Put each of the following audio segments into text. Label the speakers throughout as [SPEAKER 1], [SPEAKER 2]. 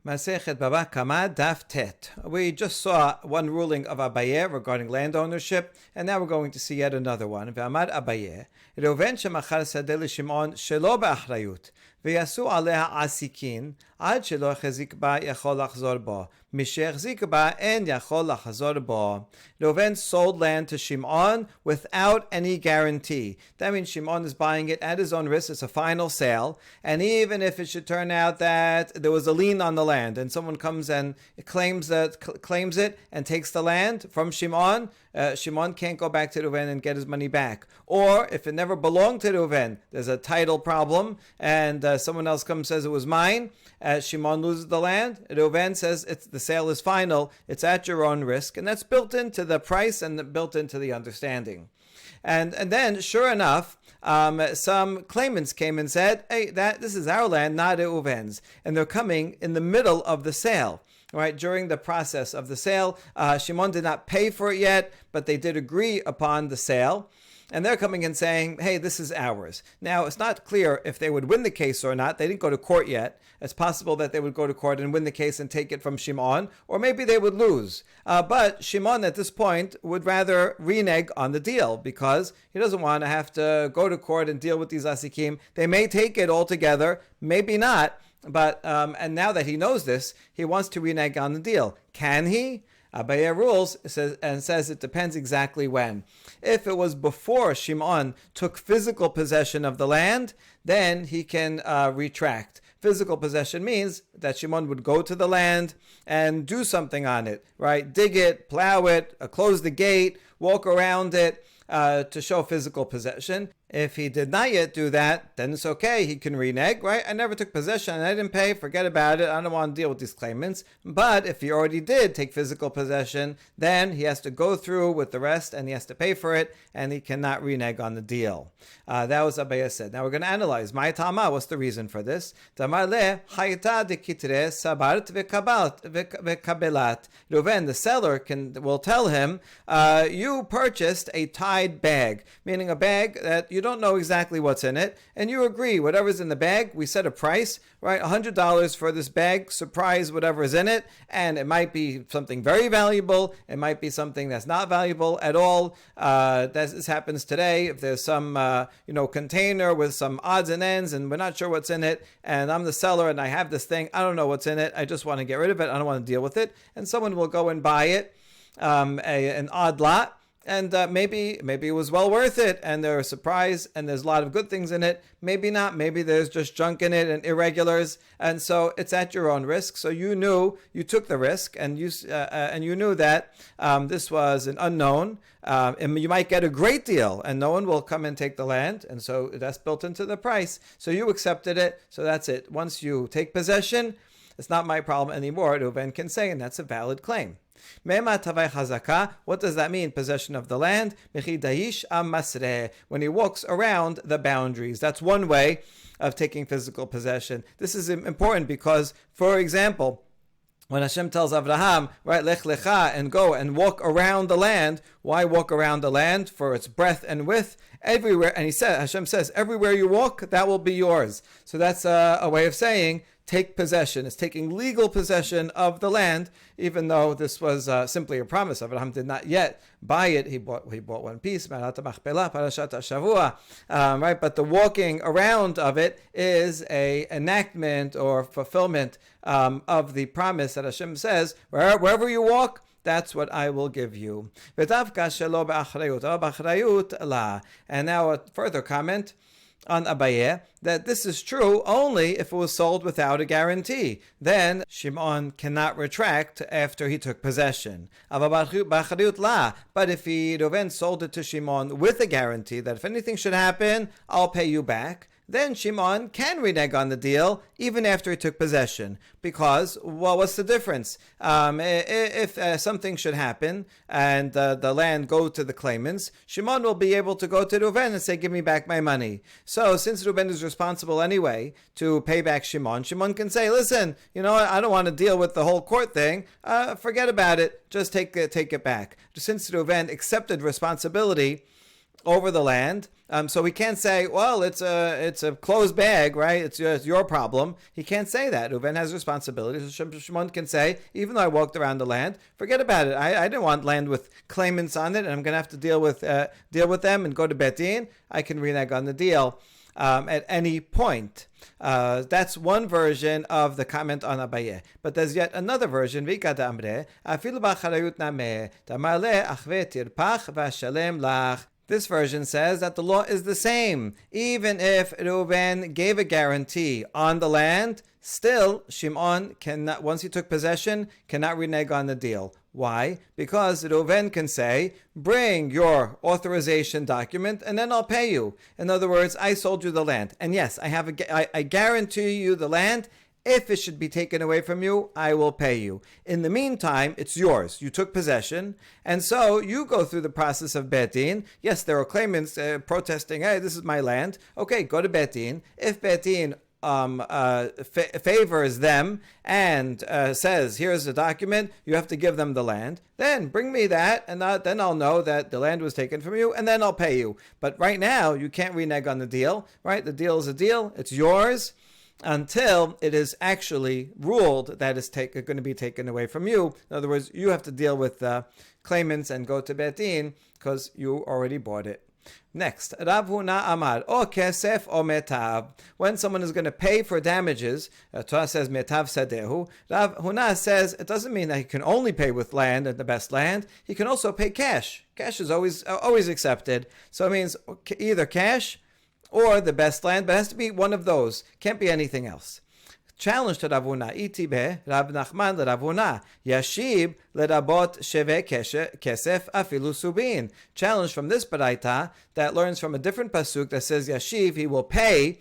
[SPEAKER 1] Masechet Baba Kama Daf Tet. We just saw one ruling of Abaye regarding land ownership, and now we're going to see yet another one. Ve'amad Abaye, Reuven shemachar sadeh l'Shimon shelo ba'achrayut, ve'yasu aleha asikin, ad shelo chezik ba yachol lachzor bo, mishechzik ba en yachol lachzor bo. Reuven sold land to Shimon without any guarantee. That means Shimon is buying it at his own risk. It's a final sale, and even if it should turn out that there was a lien on the land, and someone comes and claims it and takes the land from Shimon, Shimon can't go back to Reuven and get his money back. Or if it never belonged to Reuven, there's a title problem, and someone else comes and says it was mine, Shimon loses the land. Reuven says the sale is final, it's at your own risk, and that's built into the price and built into the understanding. And then, sure enough, some claimants came and said, hey, this is our land, not Reuven's. And they're coming in the middle of the sale. Right, during the process of the sale, Shimon did not pay for it yet, but they did agree upon the sale. And they're coming and saying, hey, this is ours. Now, it's not clear if they would win the case or not. They didn't go to court yet. It's possible that they would go to court and win the case and take it from Shimon, or maybe they would lose. But Shimon at this point would rather renege on the deal because he doesn't want to have to go to court and deal with these asikim. They may take it altogether, maybe not. But and now that he knows this, he wants to renege on the deal. Can he? Abaye rules says it depends exactly when. If it was before Shimon took physical possession of the land, then he can retract. Physical possession means that Shimon would go to the land and do something on it, right? Dig it, plow it, close the gate, walk around it to show physical possession. If he did not yet do that, then it's okay. He can renege, right? I never took possession. I didn't pay. Forget about it. I don't want to deal with these claimants. But if he already did take physical possession, then he has to go through with the rest and he has to pay for it and he cannot renege on the deal. That was Abaye said. Now we're going to analyze. My Tama, what's the reason for this? Reuven, the seller, will tell him, you purchased a tied bag, meaning a bag that you don't know exactly what's in it, and you agree, whatever's in the bag, we set a price, right? $100 for this bag, surprise whatever is in it, and it might be something very valuable, it might be something that's not valuable at all. This happens today. If there's some container with some odds and ends, and we're not sure what's in it, and I'm the seller and I have this thing, I don't know what's in it, I just want to get rid of it, I don't want to deal with it, and someone will go and buy it, an odd lot, and maybe it was well worth it, and they're surprised, and there's a lot of good things in it. Maybe not. Maybe there's just junk in it and irregulars, and so it's at your own risk. So you took the risk, and you knew that this was an unknown, and you might get a great deal, and no one will come and take the land, and so that's built into the price. So you accepted it. So that's it. Once you take possession, it's not my problem anymore. Reuven can say, and that's a valid claim. What does that mean? Possession of the land. When he walks around the boundaries. That's one way of taking physical possession. This is important because, for example, when Hashem tells Abraham, right, lech lecha, and go and walk around the land. Why walk around the land? For its breadth and width. Everywhere, and Hashem says, everywhere you walk, that will be yours. So that's a way of saying, take possession. It's taking legal possession of the land, even though this was simply a promise. Abraham did not yet buy it. He bought one piece, right? But the walking around of it is a enactment or fulfillment of the promise that Hashem says, wherever you walk, that's what I will give you. And now a further comment on Abaye, that this is true only if it was sold without a guarantee. Then Shimon cannot retract after he took possession. But if Reuven sold it to Shimon with a guarantee that if anything should happen, I'll pay you back, then Shimon can renege on the deal even after he took possession. Because, well, what's the difference? If something should happen and the land go to the claimants, Shimon will be able to go to Reuven and say, give me back my money. So since Reuven is responsible anyway to pay back Shimon, Shimon can say, listen, I don't want to deal with the whole court thing. Forget about it. Just take it back. Since Reuven accepted responsibility over the land, So we can't say, well, it's a closed bag, right? It's your problem. He can't say that. Reuven has responsibilities. So Shimon can say, even though I walked around the land, forget about it. I didn't want land with claimants on it, and I'm going to have to deal with them and go to Bet Din. I can renege on the deal at any point. That's one version of the comment on Abaye. But there's yet another version. This version says that the law is the same. Even if Reuven gave a guarantee on the land, still Shimon cannot, once he took possession, cannot renege on the deal. Why? Because Reuven can say, bring your authorization document and then I'll pay you. In other words, I sold you the land. And yes, I guarantee you the land. If it should be taken away from you, I will pay you. In the meantime, it's yours. You took possession, and so you go through the process of Bet Din. Yes, there are claimants protesting, hey, this is my land. Okay, go to Bet Din. If Bet Din favors them and says, here's the document, you have to give them the land, then bring me that, and then I'll know that the land was taken from you, and then I'll pay you. But right now, you can't renege on the deal, right? The deal is a deal. It's yours until it is actually ruled that it's going to be taken away from you. In other words, you have to deal with claimants and go to Bet Din because you already bought it. Next, Rav Huna Amar, o kesef o metav. When someone is going to pay for damages, Torah says metav sadehu. Rav Huna says it doesn't mean that he can only pay with land and the best land. He can also pay cash. Cash is always accepted. So it means either cash or the best land, but it has to be one of those. Can't be anything else. Challenge to Rav Huna. Itibe Rav Nachman le Rav Huna. Yashib le rabot sheve kesef afilu subin. Challenge from this baraita that learns from a different pasuk that says Yashiv, he will pay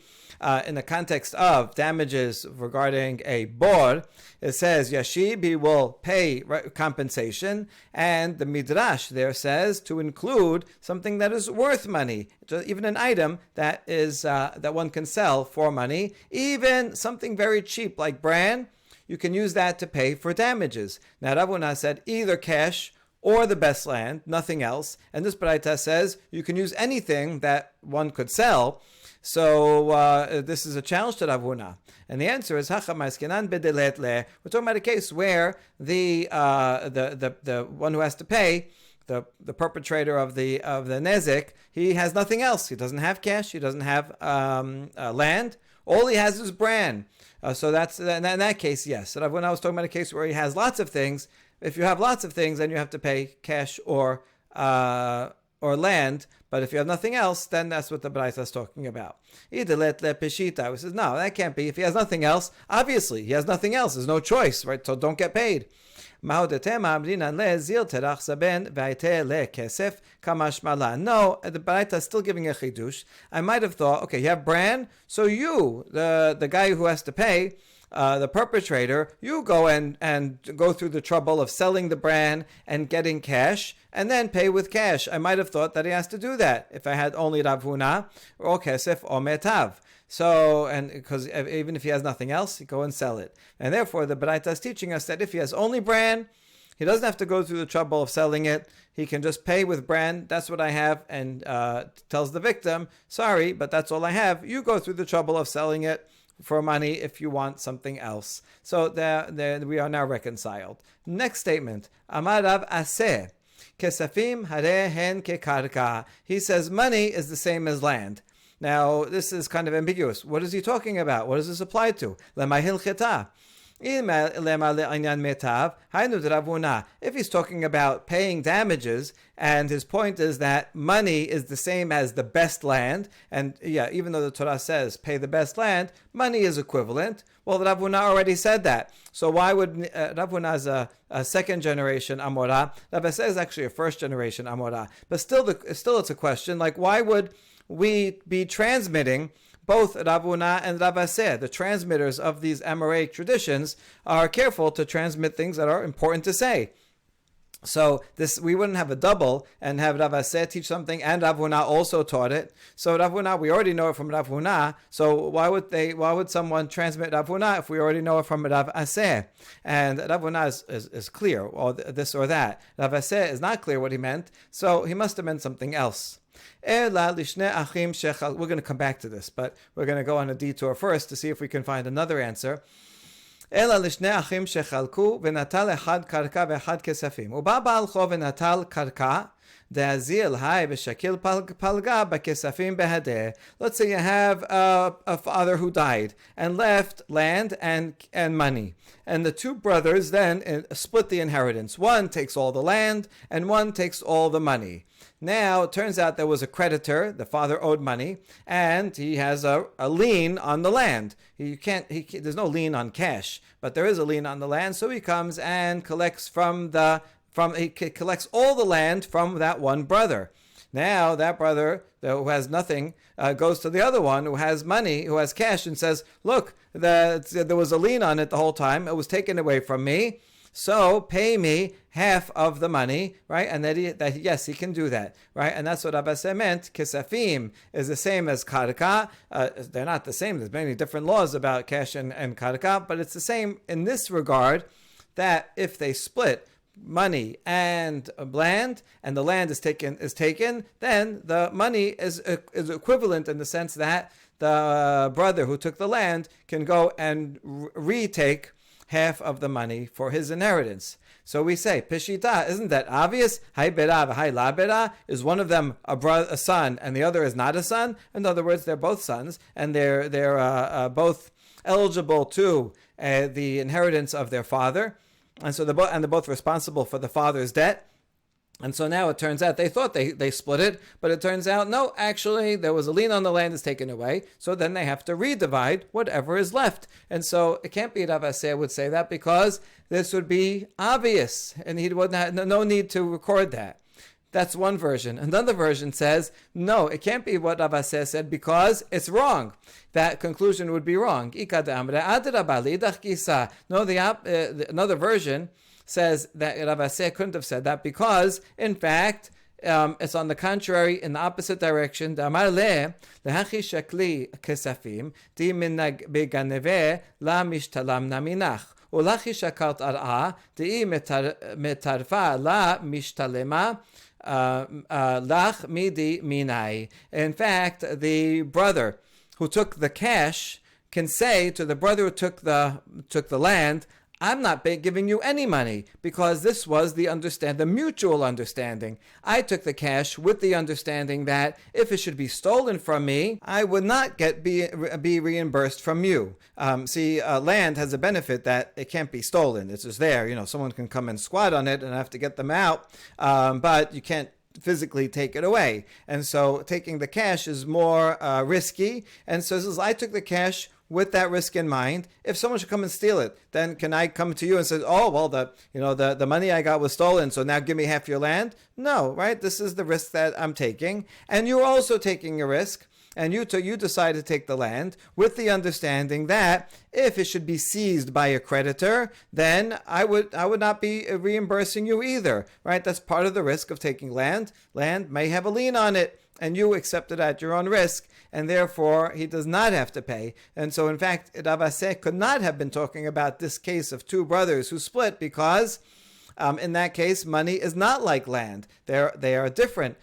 [SPEAKER 1] in the context of damages regarding a bor. It says Yashib, he will pay compensation, and the Midrash there says to include something that is worth money, even an item that is that one can sell for money, even something very cheap like bran. You can use that to pay for damages. Now Rav Huna said either cash or the best land, nothing else. And this baraita says you can use anything that one could sell. So this is a challenge to Rav Huna. And the answer is, we're talking about a case where the one who has to pay, the perpetrator of the nezek, he has nothing else. He doesn't have cash. He doesn't have land. All he has is bran. So that's in that case, yes. So when I was talking about a case where he has lots of things, if you have lots of things, then you have to pay cash or land. But if you have nothing else, then that's what the Braisa is talking about. He says, no, that can't be. If he has nothing else, obviously, he has nothing else. There's no choice, right? So don't get paid. No, the Braita is still giving a chidush. I might have thought, okay, you have bran, so you, the guy who has to pay, the perpetrator, you go and go through the trouble of selling the bran and getting cash, and then pay with cash. I might have thought that he has to do that if I had only Rav Huna or kesef or metav. So, and because even if he has nothing else, you go and sell it. And therefore, the Baraita is teaching us that if he has only bran, he doesn't have to go through the trouble of selling it. He can just pay with bran. That's what I have, and tells the victim, sorry, but that's all I have. You go through the trouble of selling it for money if you want something else. So there we are now reconciled. Next statement. Amar Rav Aseh. Kesafim hare hen kekarka. He says money is the same as land. Now, this is kind of ambiguous. What is he talking about? What does this apply to? Lemahil cheta. If he's talking about paying damages, and his point is that money is the same as the best land, and yeah, even though the Torah says pay the best land, money is equivalent. Well, Rav Huna already said that. So why would Rav Huna is a second generation Amorah? Rav Aseh is actually a first generation Amorah. But still it's a question, like why would we be transmitting both Rav Huna and Rav Aseh? The transmitters of these Amoraic traditions are careful to transmit things that are important to say. So we wouldn't have a double and have Rav Aseh teach something and Rav Huna also taught it. So Rav Huna, we already know it from Rav Huna. So why would someone transmit Rav Huna if we already know it from Rav Aseh? And Rav Huna is clear, or this or that. Rav Aseh is not clear what he meant, so he must have meant something else. We're going to come back to this, but we're going to go on a detour first to see if we can find another answer. אלא לשני אחים שחלקו ונטל אחד קרקע ואחד כספים. ובא בעל חוב ונטל קרקע, דאזיל היי ושקיל פלגה בכספים בהדר. Let's say you have a father who died and left land and money. And the two brothers then split the inheritance. One takes all the land and one takes all the money. Now, it turns out there was a creditor, the father owed money, and he has a lien on the land. There's no lien on cash, but there is a lien on the land, so he comes and collects he collects all the land from that one brother. Now, that brother who has nothing goes to the other one who has money, who has cash, and says, look, there was a lien on it the whole time. It was taken away from me. So pay me half of the money, right? And yes, he can do that, right? And that's what Abba said meant. Kesafim is the same as karka. They're not the same. There's many different laws about cash and karka, but it's the same in this regard that if they split money and land, and the land is taken, then the money is equivalent in the sense that the brother who took the land can go and retake half of the money for his inheritance. So we say, Peshita, isn't that obvious? Hai bera v'hai la bera. Is one of them a son and the other is not a son? In other words, they're both sons and they're both eligible to the inheritance of their father, and so they're both responsible for the father's debt. And so now it turns out they thought they split it, but it turns out, no, actually there was a lien on the land that's taken away, so then they have to redivide whatever is left. And so it can't be Rav Aseh would say that because this would be obvious, and he would not, no need to record that. That's one version. Another version says, no, it can't be what Rav Aseh said because it's wrong. That conclusion would be wrong. No, another version says that Rav Aseh couldn't have said that because, in fact, it's on the contrary, in the opposite direction. Damar le lehachi shakli kesafim di minag beganeve la mishtalam naminach ulachi shakalt ar'a di metarfa la mishtalema lach midi minai. In fact, the brother who took the cash can say to the brother who took the land, I'm not giving you any money because this was the mutual understanding. I took the cash with the understanding that if it should be stolen from me, I would not be reimbursed from you. Land has a benefit that it can't be stolen. It's just there. Someone can come and squat on it and have to get them out, but you can't physically take it away. And so taking the cash is more risky. And so says, I took the cash with that risk in mind. If someone should come and steal it, then can I come to you and say, oh, well, the money I got was stolen, so now give me half your land? No, right? This is the risk that I'm taking. And you're also taking a risk. And you decide to take the land with the understanding that if it should be seized by a creditor, then I would not be reimbursing you either, right? That's part of the risk of taking land. Land may have a lien on it, and you accept it at your own risk, and therefore he does not have to pay. And so, in fact, Rav Aseh could not have been talking about this case of two brothers who split because in that case, money is not like land. They are different.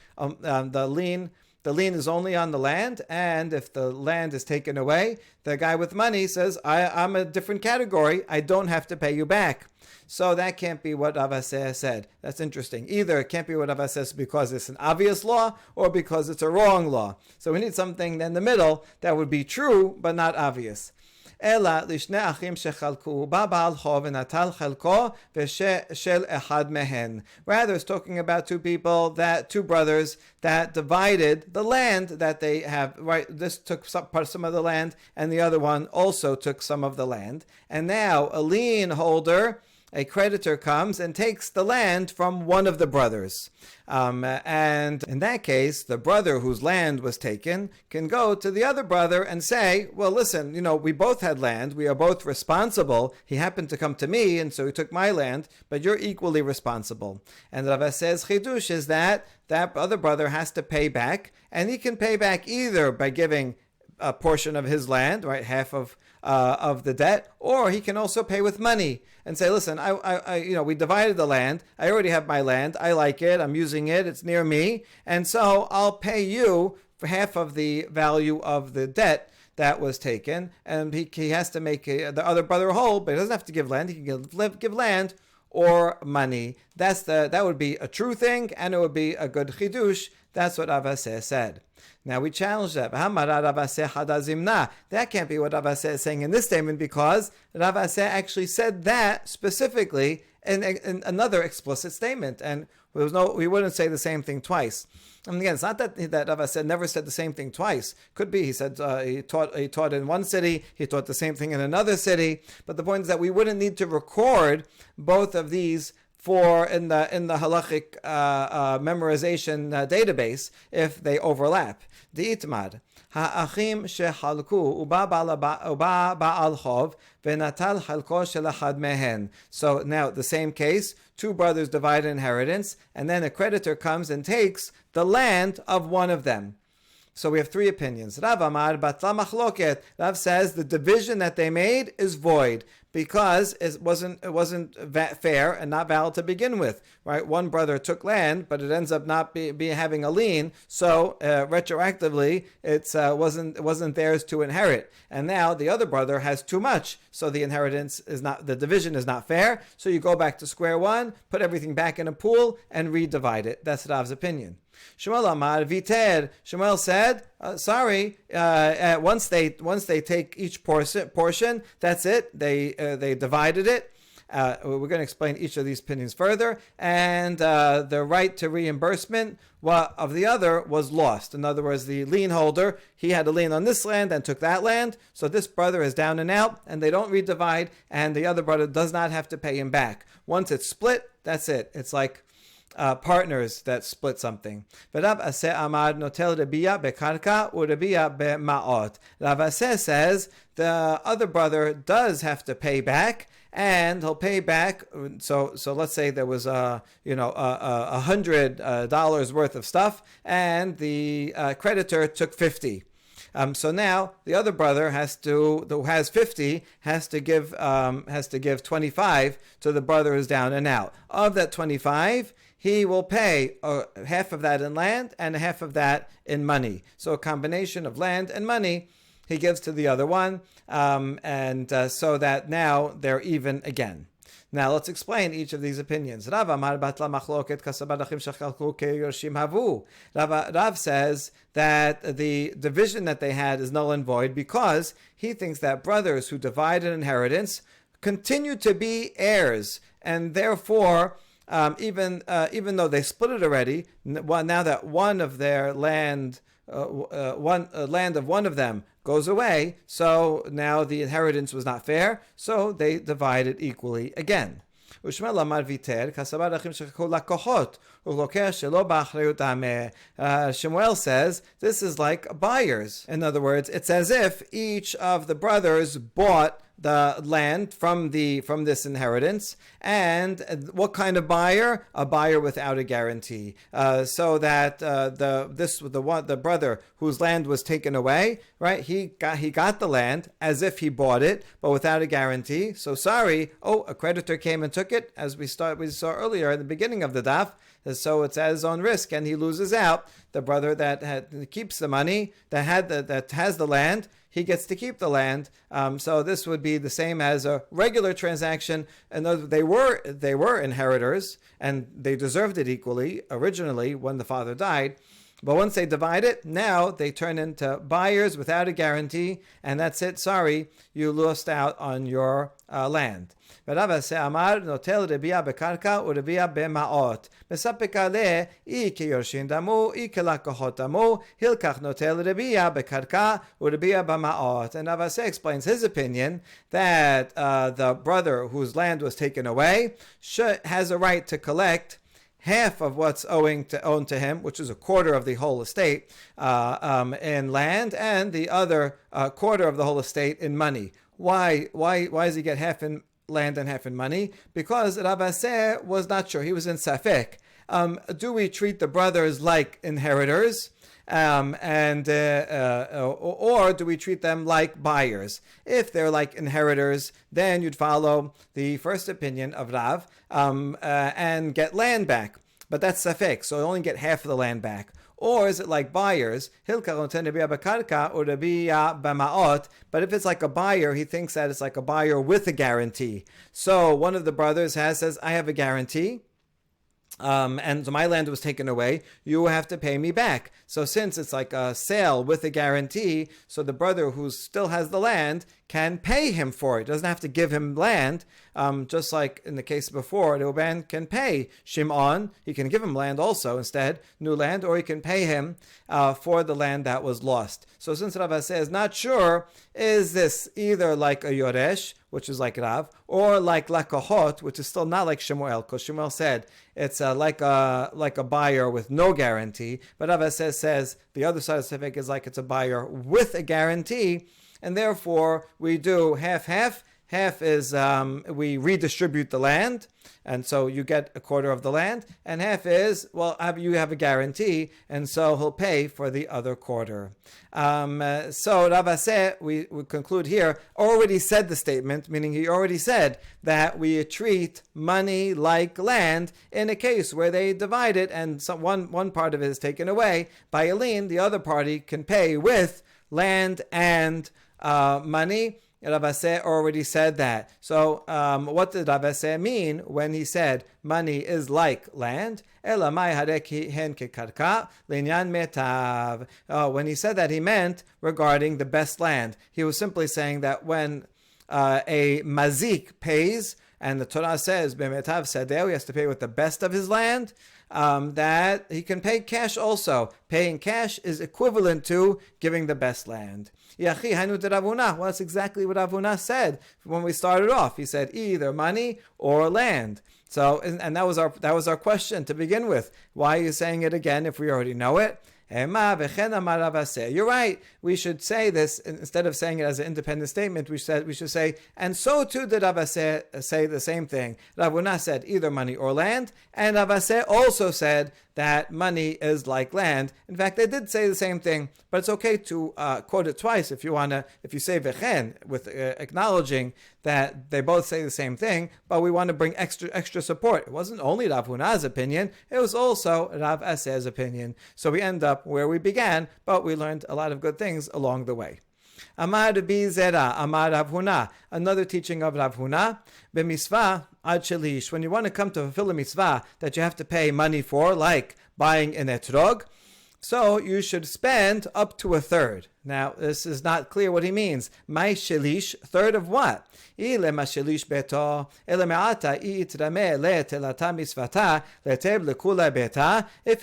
[SPEAKER 1] The lien is only on the land, and if the land is taken away, the guy with money says, I'm a different category, I don't have to pay you back. So that can't be what Rav Aseh said. That's interesting. Either it can't be what Rav Aseh says because it's an obvious law, or because it's a wrong law. So we need something in the middle that would be true, but not obvious. אלא לשני אחים שחלקו, בא בעל חוב ונטל חלקו ושל אחד מהן. Rather, it's talking about two brothers that divided the land that they have. Right, this took some of the land, and the other one also took some of the land. And now a lien holder, a creditor, comes and takes the land from one of the brothers. And in that case, the brother whose land was taken can go to the other brother and say, well, listen, we both had land. We are both responsible. He happened to come to me, and so he took my land, but you're equally responsible. And Rav Aseh's chidush is that other brother has to pay back, and he can pay back either by giving a portion of his land, right, half of of the debt, or he can also pay with money and say, listen, we divided the land. I already have my land. I like it. I'm using it. It's near me. And so I'll pay you for half of the value of the debt that was taken. And he has to make the other brother whole, but he doesn't have to give land. He can give land or money. That would be a true thing, and it would be a good chidush. That's what Rav Aseh said. Now we challenge that. That can't be what Rav Aseh is saying in this statement, because Rav Aseh actually said that specifically in another explicit statement, and we wouldn't say the same thing twice. And again, it's not that Rav Aseh never said the same thing twice. Could be he said he taught in one city, he taught the same thing in another city. But the point is that we wouldn't need to record both of these in the halachic memorization database if they overlap. Di'itmad ha'achim shehalku uba ba'al chov venatal chalko shel achad mehen. So now the same case, two brothers divide an inheritance, and then a creditor comes and takes the land of one of them. So we have three opinions. Rav Amar batla machloket. Rav says the division that they made is void because it wasn't fair and not valid to begin with. Right? One brother took land, but it ends up not having a lien. So retroactively, it wasn't theirs to inherit. And now the other brother has too much, so the division is not fair. So you go back to square one, put everything back in a pool, and redivide it. That's Rav's opinion. Shmuel Amar Viter. Shmuel said, sorry. Once they take each portion, that's it. They divided it. We're going to explain each of these opinions further, and the right to reimbursement of the other was lost. In other words, the lien holder, he had a lien on this land and took that land, so this brother is down and out, and they don't redivide, and the other brother does not have to pay him back. Once it's split, that's it. It's like partners that split something. Rav Aseh Amar notel rebiya bekarka urebiya bema'ot. Rav Aseh says the other brother does have to pay back, and he'll pay back. So let's say there was $100 worth of stuff, and the creditor took 50. So now the other brother who has 50 has to give 25 to the brother who's down and out. Of that 25, he will pay half of that in land and half of that in money. So a combination of land and money he gives to the other one, so that now they're even again. Now let's explain each of these opinions. Rav Amar batla machloket kasabadachim shechalku keyorshim havu. Rav says that the division that they had is null and void because he thinks that brothers who divide an inheritance continue to be heirs, and therefore even though they split it already, now that one of their land of one of them goes away, so now the inheritance was not fair, so they divide it equally again. Shemuel says this is like buyers. In other words, it's as if each of the brothers bought the land from this inheritance, and what kind of buyer? A buyer without a guarantee. So that the brother whose land was taken away, right? He got the land as if he bought it, but without a guarantee. So sorry, a creditor came and took it, as we saw earlier in the beginning of the daf. So it's at his own risk, and he loses out. The brother that keeps the money, that has the land, he gets to keep the land. So this would be the same as a regular transaction. And they were inheritors, and they deserved it equally originally when the father died. But once they divide it, now they turn into buyers without a guarantee, and that's it. Sorry, you lost out on your land. Rav Aseh Amar notel rebiya bekarka urebiya bema'ot. Mesapek aleh I keyorshin damu I kelakohot damu hilkach notel rebiya bekarka urebiya bema'ot. And Rav Aseh explains his opinion that the brother whose land was taken away has a right to collect half of what's owned to him, which is a quarter of the whole estate in land, and the other quarter of the whole estate in money. Why does he get half in land and half in money, because Rav Aseh was not sure. He was in Safek. Do we treat the brothers like inheritors? Or do we treat them like buyers? If they're like inheritors, then you'd follow the first opinion of Rav and get land back. But that's safek, so you only get half of the land back. Or is it like buyers? But if it's like a buyer, he thinks that it's like a buyer with a guarantee. So one of the brothers says, I have a guarantee. And so my land was taken away, you have to pay me back. So since it's like a sale with a guarantee, so the brother who still has the land can pay him for it. Doesn't have to give him land. Just like in the case before, Reuben can pay Shimon. He can give him land also instead, new land, or he can pay him for the land that was lost. So since Rav says not sure, is this either like a Yoresh, which is like Rav, or like Lakahot, which is still not like Shemuel, because Shemuel said it's like a buyer with no guarantee. But Rav says the other side of Sefek is like it's a buyer with a guarantee, and therefore we do half-half. Half is we redistribute the land, and so you get a quarter of the land, and half is, well, you have a guarantee, and so he'll pay for the other quarter. So Rav Aseh, we conclude here, already said the statement, meaning he already said that we treat money like land in a case where they divide it, and one part of it is taken away by a lien, the other party can pay with land and money. Rav Aseh already said that. So what did Rav Aseh mean when he said money is like land? When he said that, he meant regarding the best land. He was simply saying that when a mazik pays, and the Torah says, B'metav Sadeh, he has to pay with the best of his land, that he can pay cash also. Paying cash is equivalent to giving the best land. Well, that's exactly what Rav Huna said when we started off. He said either money or land. So, and that was our question to begin with. Why are you saying it again if we already know it? You're right. We should say this instead of saying it as an independent statement. We should say, and so too did Rav Aseh say the same thing. Rav Huna said either money or land, and Rav Aseh also said that money is like land. In fact, they did say the same thing, but it's okay to quote it twice if you say vechen with acknowledging that they both say the same thing, but we want to bring extra support. It wasn't only Rav Huna's opinion, it was also Rav Aseh's opinion. So we end up where we began, but we learned a lot of good things along the way. Amar Rabbi Zera, Amar Rav Huna, another teaching of Rav Huna, b'mitzvah ad shelish, when you want to come to fulfill a mitzvah that you have to pay money for, like buying an etrog, so you should spend up to a third. Now, this is not clear what he means. Mai shelish, third of what? If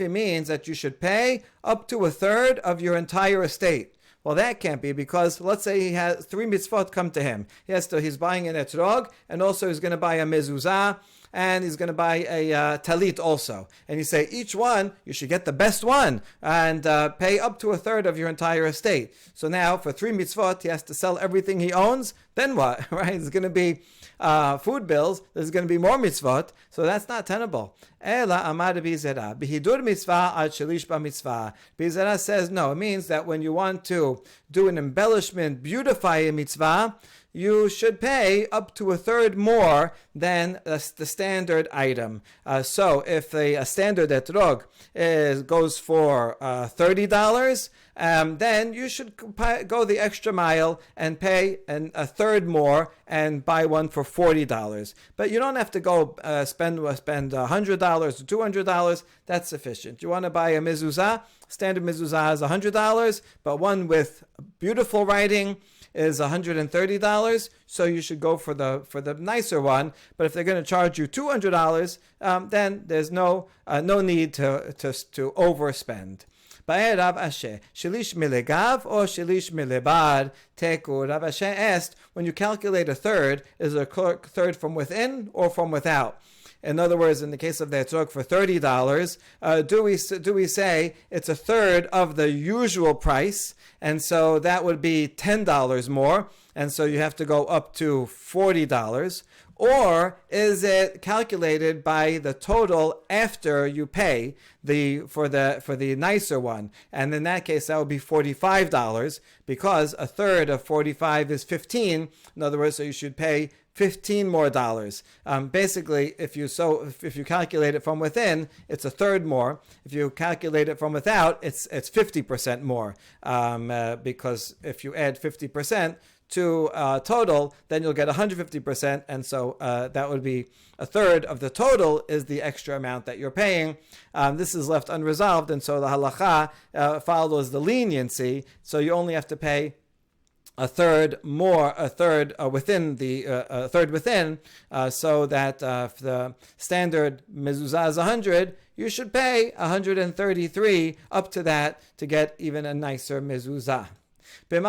[SPEAKER 1] it means that you should pay up to a third of your entire estate. Well, that can't be, because let's say he has 3 mitzvot come to him. He's buying an etrog, and also he's going to buy a mezuzah, and he's going to buy a talit also. And you say, each one, you should get the best one, and pay up to a third of your entire estate. So now, for 3 mitzvot, he has to sell everything he owns. Then what? Right? It's going to be food bills. There's going to be more mitzvot. So that's not tenable. Ela amar Bizera. Bihidur mitzvah ad shelish ba mitzvah. Bizera says, no, it means that when you want to do an embellishment, beautify a mitzvah, you should pay up to a third more than the standard item. So if a standard etrog goes for $30, then you should go the extra mile and pay a third more and buy one for $40. But you don't have to go spend $100 or $200. That's sufficient. You want to buy a mezuzah? Standard mezuzah is $100, but one with beautiful writing is $130, so you should go for the nicer one. But if they're going to charge you $200, then there's no need to overspend. Rav Ashe, shilish milegav or shilish milebad teku. Rav Ashe asked, when you calculate a third, is it a third from within or from without? In other words, in the case of the etrog for $30, do we say it's a third of the usual price, and so that would be $10 more, and so you have to go up to $40? Or is it calculated by the total after you pay for the nicer one? And in that case, that would be $45, because a third of 45 is 15. In other words, so you should pay $15 more. Basically, if you calculate it from within, it's a third more. If you calculate it from without, it's 50% more. Because if you add 50% to total, then you'll get 150%, and so that would be a third of the total is the extra amount that you're paying. This is left unresolved, and so the halacha follows the leniency, so you only have to pay a third within, so that if the standard mezuzah is 100, you should pay 133 up to that to get even a nicer mezuzah. In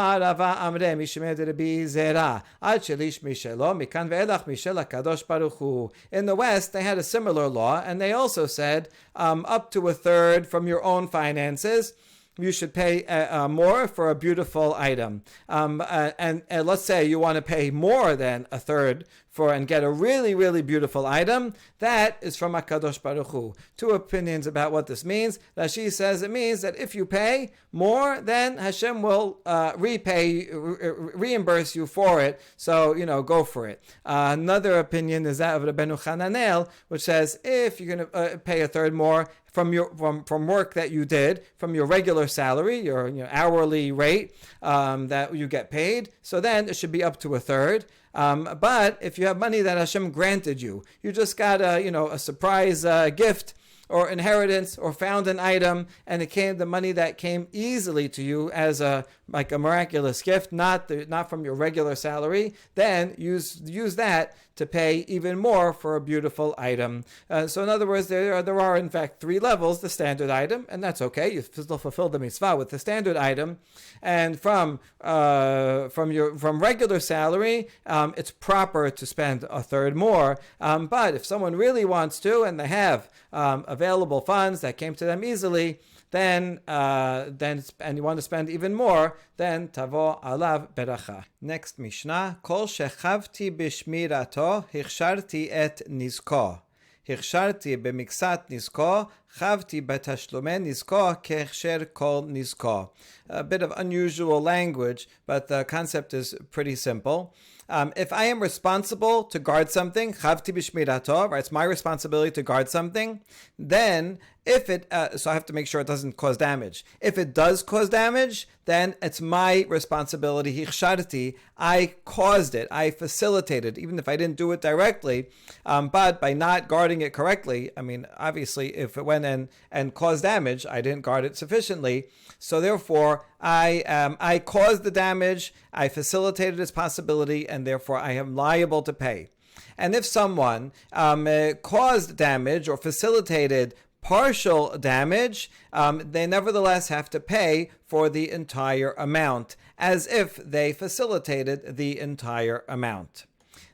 [SPEAKER 1] the West, they had a similar law, and they also said up to a third from your own finances, you should pay more for a beautiful item. And let's say you want to pay more than a third and get a really, really beautiful item. That is from HaKadosh Baruch Hu. Two opinions about what this means. Rashi says it means that if you pay more, then Hashem will reimburse you for it. So, go for it. Another opinion is that of Rabbeinu Hananel, which says if you're going to pay a third more from work that you did, from your regular salary, your hourly rate that you get paid, so then it should be up to a third. But if you have money that Hashem granted you, you just got a surprise gift or inheritance, or found an item, and the money that came easily to you as a miraculous gift, not from your regular salary, then use that to pay even more for a beautiful item. So in other words, there are in fact three levels: the standard item, and that's okay, you still fulfill the mitzvah with the standard item, and from regular salary, it's proper to spend a third more. But if someone really wants to, and they have available funds that came to them easily, then and you want to spend even more, then tavo alav beracha. Next Mishnah: Kol shechavti b'shmirato hiksharti et nizko. Hiksharti b'miksat nizko, chavti b'tashlume nizko kehsher kol nizko. A bit of unusual language, but the concept is pretty simple. If I am responsible to guard something, chavti b'shmirato, right? It's my responsibility to guard something. Then, so I have to make sure it doesn't cause damage. If it does cause damage, then it's my responsibility. Hiksharti, I caused it, I facilitated, even if I didn't do it directly. But by not guarding it correctly, obviously, if it went and caused damage, I didn't guard it sufficiently. So therefore, I caused the damage, I facilitated its possibility, and therefore I am liable to pay. And if someone caused damage or facilitated partial damage, they nevertheless have to pay for the entire amount, as if they facilitated the entire amount.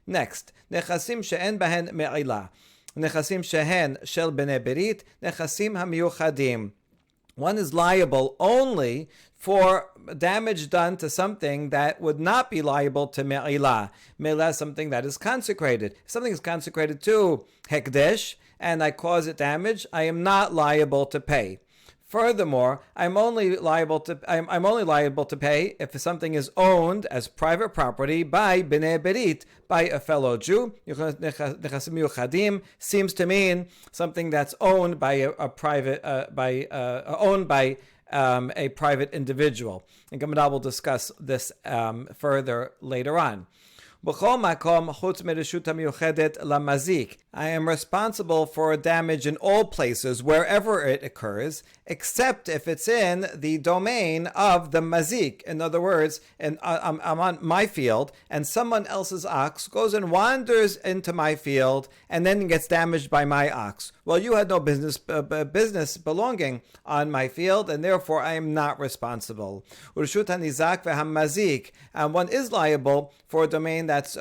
[SPEAKER 1] Next, nechasim she'en bahen me'ila, nechasim shehen shel bnei berit, nechasim hamiyuchadim. One is liable only for damage done to something that would not be liable to me'ilah. Me'ilah is something that is consecrated. If something is consecrated to hekdesh and I cause it damage, I am not liable to pay. Furthermore, I'm only liable to pay if something is owned as private property by bnei berit, by a fellow Jew. Nechasim yuchadim seems to mean something that's owned by a private individual. And Gamadal will discuss this further later on. I am responsible for damage in all places, wherever it occurs, except if it's in the domain of the mazik. In other words, I'm on my field, and someone else's ox goes and wanders into my field, and then gets damaged by my ox. Well, you had no business belonging on my field, and therefore I am not responsible. And one is liable for a domain that's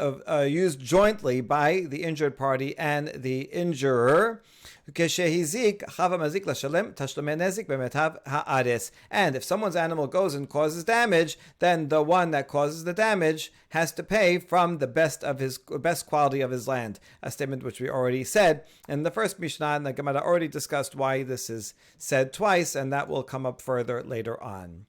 [SPEAKER 1] used jointly by the injured party and the injurer. And if someone's animal goes and causes damage, then the one that causes the damage has to pay from the best quality of his land. A statement which we already said in the first Mishnah, and the Gemara already discussed why this is said twice, and that will come up further later on.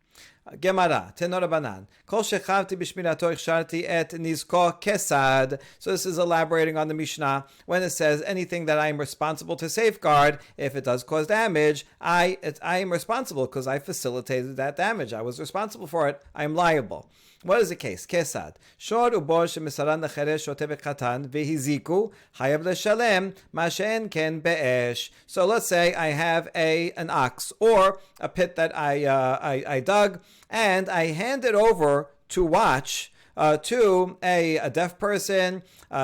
[SPEAKER 1] Gemara, Tenor Banan. Kol shechavti b'shmirato ichsharti et nizko kesad. So this is elaborating on the Mishnah when it says anything that I am responsible to safeguard, if it does cause damage, I am responsible because I facilitated that damage. I was responsible for it. I am liable. What is the case? Kesad. Shor ubor shemisaran lecheresh shote v'katan v'hiziku hayav leshalem ma she'en ken be'esh. So let's say I have an ox or a pit that I dug, and I hand it over to watch to a deaf person,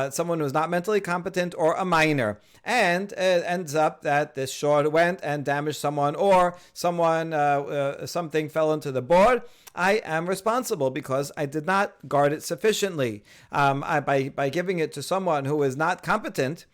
[SPEAKER 1] someone who's not mentally competent, or a minor. And it ends up that this shor went and damaged someone, or something fell into the board. I am responsible because I did not guard it sufficiently. By giving it to someone who is not competent,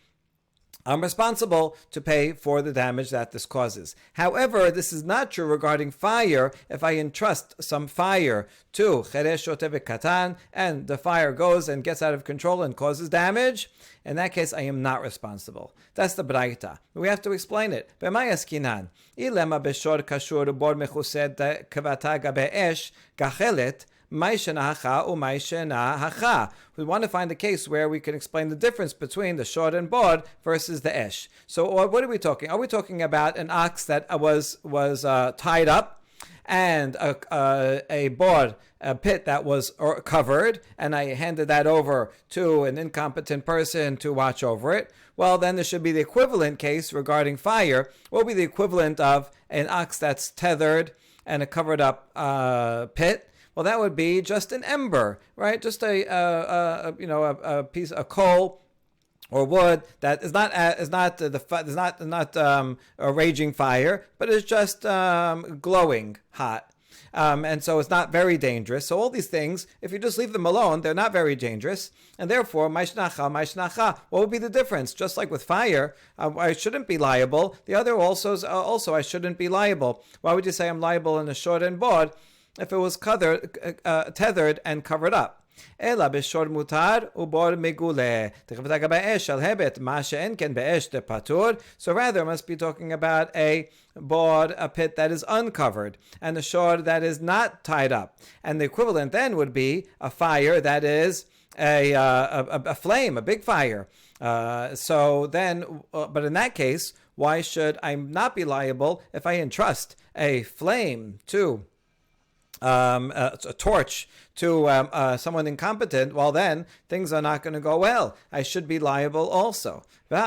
[SPEAKER 1] I'm responsible to pay for the damage that this causes. However, this is not true regarding fire. If I entrust some fire to cheresh shote v'katan, and the fire goes and gets out of control and causes damage, in that case, I am not responsible. That's the braita. We have to explain it. B'may askinan? Ilema b'shor kashur bor mechused kavata gabe esh gachelet. We want to find a case where we can explain the difference between the shor and bod versus the esh. So what are we talking? Are we talking about an ox that was tied up, and a bod, a pit that was covered, and I handed that over to an incompetent person to watch over it? Well, then there should be the equivalent case regarding fire. What would be the equivalent of an ox that's tethered and a covered up pit? Well, that would be just an ember, right? Just a piece of coal or wood that is not a raging fire, but is just glowing hot. And so it's not very dangerous. So all these things, if you just leave them alone, they're not very dangerous. And therefore, what would be the difference? Just like with fire, I shouldn't be liable. The other also I shouldn't be liable. Why would you say I'm liable in a shor and bod if it was tethered and covered up? Ela b'shor mutar ubor megule. So rather, I must be talking about a bod, a pit that is uncovered, and a shor that is not tied up. And the equivalent then would be a fire that is a flame, a big fire. So then, but in that case, why should I not be liable if I entrust a flame to a torch to someone incompetent? Well, then things are not going to go well. I should be liable also. And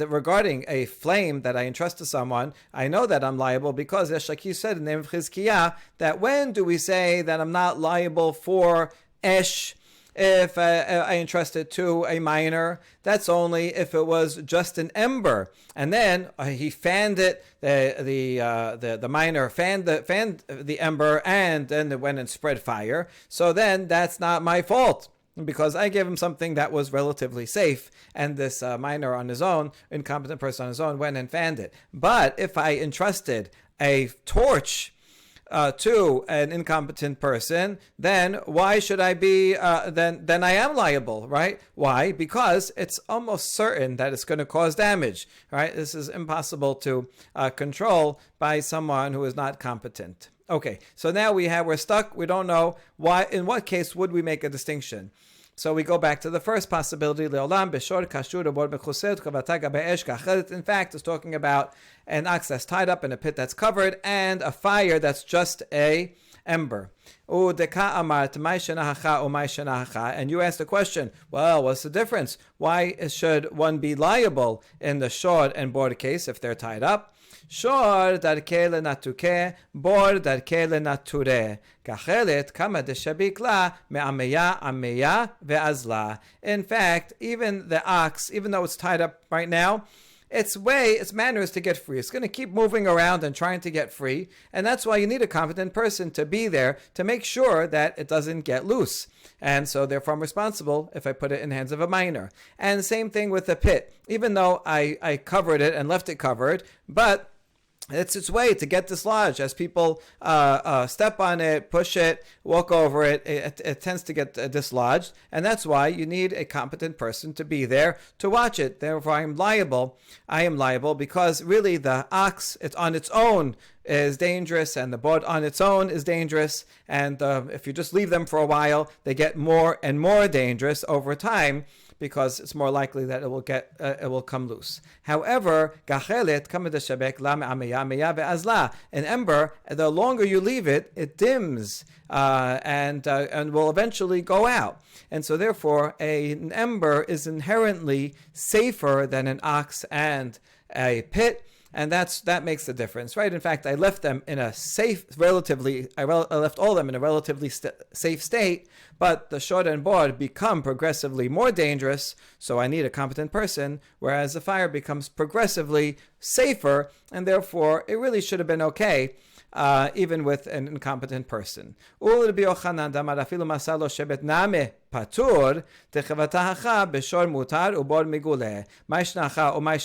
[SPEAKER 1] regarding a flame that I entrust to someone, I know that I'm liable because, as Shakish said in the name of Chizkiah, that when do we say that I'm not liable for esh? If I entrust it to a minor, that's only if it was just an ember, and then he fanned it. The minor fanned the ember, and then it went and spread fire. So then that's not my fault, because I gave him something that was relatively safe, and this minor on his own, incompetent person on his own, went and fanned it. But if I entrusted a torch to an incompetent person, then why should I be? Then I am liable, right? Why? Because it's almost certain that it's going to cause damage, right? This is impossible to control by someone who is not competent. Okay, so now we're stuck. We don't know why. In what case would we make a distinction? So we go back to the first possibility. In fact, it's talking about an ox that's tied up in a pit that's covered, and a fire that's just a ember. And you asked the question, well, what's the difference? Why should one be liable in the shor and bod case if they're tied up? Shor darke lenatuke, bor darke lenature. Kachelet kama deshabikla me'ameya ameya ve'azla. In fact, even the ox, even though it's tied up right now, its manner is to get free. It's going to keep moving around and trying to get free, and that's why you need a competent person to be there to make sure that it doesn't get loose. And so therefore I'm responsible if I put it in the hands of a minor. And the same thing with the pit. Even though I covered it and left it covered, but it's its way to get dislodged. As people step on it, push it, walk over it, it tends to get dislodged. And that's why you need a competent person to be there to watch it. Therefore, I am liable. Because really the ox, it's on its own, is dangerous, and the bod on its own is dangerous. And if you just leave them for a while, they get more and more dangerous over time, because it's more likely that it will come loose. However, an ember, the longer you leave it, it dims and will eventually go out. And so therefore, an ember is inherently safer than an ox and a pit. And that makes the difference, right? In fact, I left them in a safe, I left all of them in a relatively safe state, but the shod and bod become progressively more dangerous, so I need a competent person, whereas the fire becomes progressively safer, and therefore it really should have been okay, even with an incompetent person. פטור, תחבתך בשור מותר ובור מגולה. מה ישנך ומה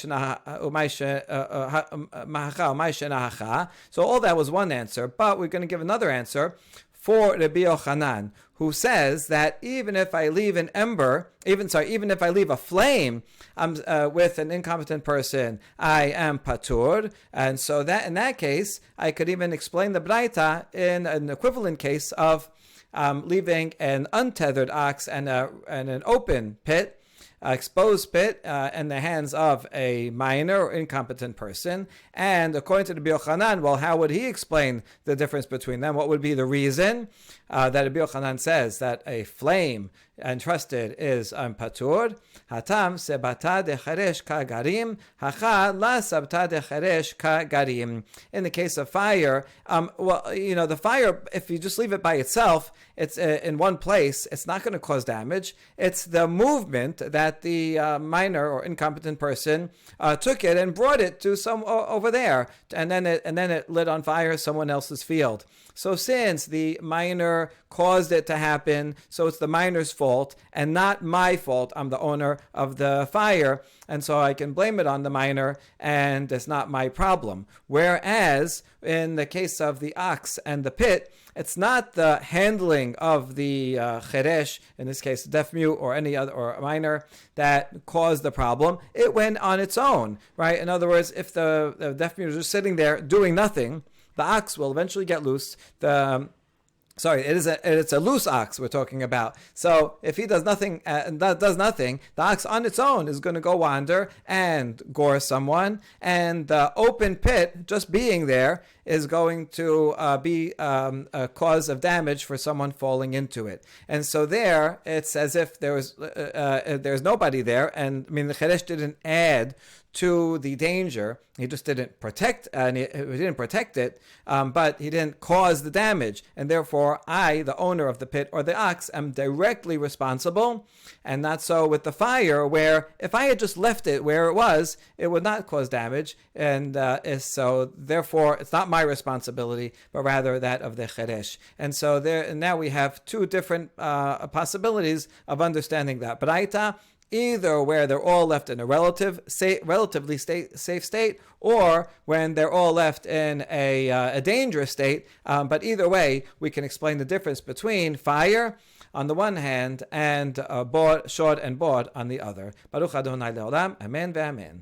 [SPEAKER 1] ישנך. So all that was one answer, but we're going to give another answer for Rabbi Yochanan, who says that even if I leave an ember, even if I leave a flame with an incompetent person, I am patur. And so that in that case, I could even explain the Braita in an equivalent case of leaving an untethered ox and an open pit, exposed pit, in the hands of a minor or incompetent person. And according to Rabbi Yochanan, well, how would he explain the difference between them? What would be the reason that Rabbi Yochanan says that a flame entrusted is patur? Hatam sebata decharesh kagarim, hacha la sabta decharesh kagarim. In the case of fire, the fire, if you just leave it by itself, it's in one place, it's not going to cause damage. It's the movement that the minor or incompetent person took it and brought it to some over there, and then it lit on fire someone else's field. So since the minor caused it to happen, so it's the minor's fault and not my fault. I'm the owner of the fire, and so I can blame it on the minor, and it's not my problem. Whereas in the case of the ox and the pit, it's not the handling of the cheresh, in this case deaf mute or any other or a minor, that caused the problem. It went on its own, right? In other words, if the deaf mute is just sitting there doing nothing, the ox will eventually get loose. It's a loose ox we're talking about. So if he does nothing, the ox on its own is going to go wander and gore someone, and the open pit, just being there, is going to be a cause of damage for someone falling into it. And so there, it's as if there's nobody there, and the cheresh didn't add to the danger. He just didn't protect, and he didn't protect it, but he didn't cause the damage. And therefore, I, the owner of the pit or the ox, am directly responsible. And not so with the fire, where if I had just left it where it was, it would not cause damage. And so therefore, it's not my responsibility, but rather that of the cheresh. And so now we have two different possibilities of understanding that. Braita, either where they're all left in a relatively safe state, or when they're all left in a dangerous state. But either way, we can explain the difference between fire on the one hand and shod and bod on the other. Baruch Adonai Leolam. Amen ve'amen.